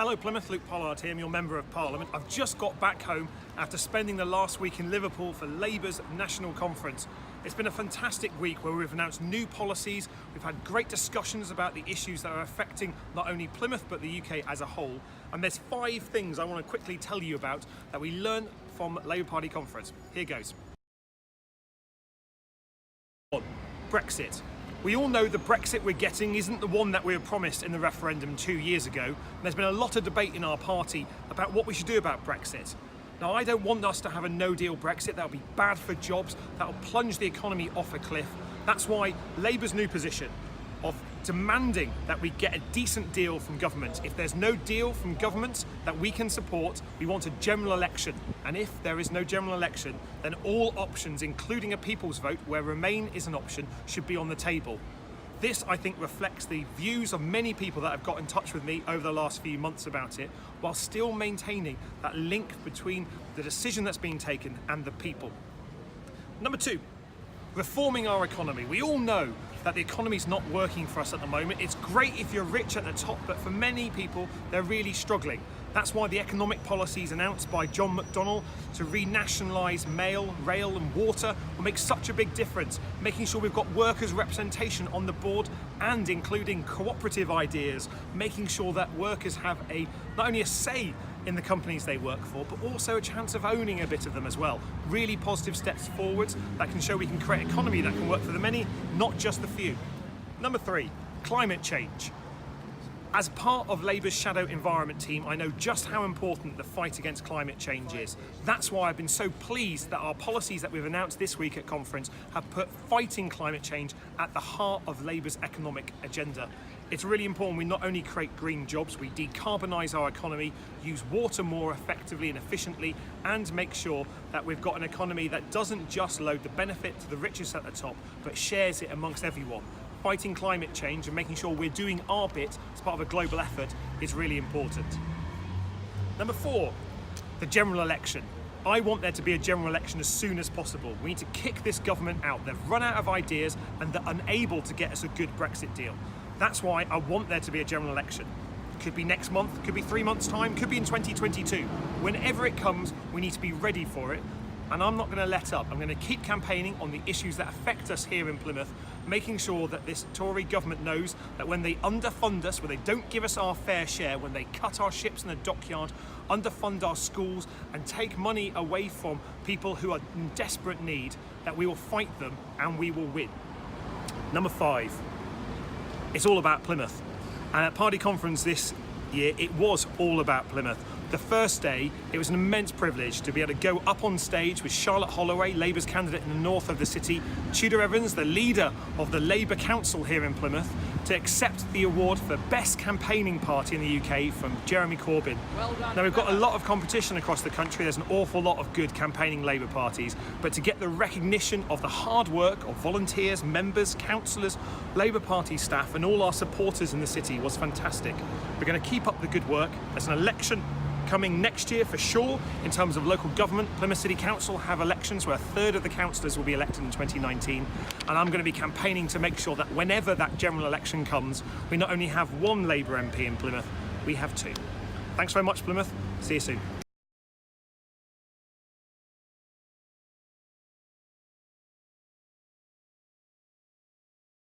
Hello Plymouth, Luke Pollard here, I'm your Member of Parliament. I've just got back home after spending the last week in Liverpool for Labour's National Conference. It's been a fantastic week where we've announced new policies, we've had great discussions about the issues that are affecting not only Plymouth but the UK as a whole. And there's 5 things I want to quickly tell you about that we learned from Labour Party conference. Here goes. Brexit. We all know the Brexit we're getting isn't the one that we were promised in the referendum 2 years ago. And there's been a lot of debate in our party about what we should do about Brexit. Now, I don't want us to have a no-deal Brexit. That'll be bad for jobs. That'll plunge the economy off a cliff. That's why Labour's new position of demanding that we get a decent deal from government. If there's no deal from government that we can support, we want a general election. And if there is no general election, then all options, including a people's vote, where Remain is an option, should be on the table. This, I think, reflects the views of many people that have got in touch with me over the last few months about it, while still maintaining that link between the decision that's being taken and the people. Number 2, reforming our economy. We all know that the economy's not working for us at the moment. It's great if you're rich at the top, but for many people, they're really struggling. That's why the economic policies announced by John McDonnell to renationalise mail, rail and water will make such a big difference, making sure we've got workers' representation on the board and including cooperative ideas, making sure that workers have not only a say in the companies they work for, but also a chance of owning a bit of them as well. Really positive steps forwards that can show we can create an economy that can work for the many, not just the few. Number 3, climate change. As part of Labour's shadow environment team, I know just how important the fight against climate change is. That's why I've been so pleased that our policies that we've announced this week at conference have put fighting climate change at the heart of Labour's economic agenda. It's really important we not only create green jobs, we decarbonise our economy, use water more effectively and efficiently, and make sure that we've got an economy that doesn't just load the benefit to the richest at the top, but shares it amongst everyone. Fighting climate change and making sure we're doing our bit as part of a global effort is really important. Number 4, the general election. I want there to be a general election as soon as possible. We need to kick this government out. They've run out of ideas and they're unable to get us a good Brexit deal. That's why I want there to be a general election. Could be next month, could be 3 months' time, could be in 2022. Whenever it comes, we need to be ready for it. And I'm not going to let up. I'm going to keep campaigning on the issues that affect us here in Plymouth, making sure that this Tory government knows that when they underfund us, when they don't give us our fair share, when they cut our ships in the dockyard, underfund our schools and take money away from people who are in desperate need, that we will fight them and we will win. Number 5, it's all about Plymouth. And at party conference this year, it was all about Plymouth. The first day, it was an immense privilege to be able to go up on stage with Charlotte Holloway, Labour's candidate in the north of the city, Tudor Evans, the leader of the Labour Council here in Plymouth, to accept the award for Best Campaigning Party in the UK from Jeremy Corbyn. Well done. Now, we've got a lot of competition across the country. There's an awful lot of good campaigning Labour parties, but to get the recognition of the hard work of volunteers, members, councillors, Labour Party staff and all our supporters in the city was fantastic. We're going to keep up the good work. There's an election coming next year for sure in terms of local government. Plymouth City Council have elections where 1/3 of the councillors will be elected in 2019, and I'm going to be campaigning to make sure that whenever that general election comes, we not only have 1 Labour MP in Plymouth, we have 2. Thanks very much, Plymouth. See you soon.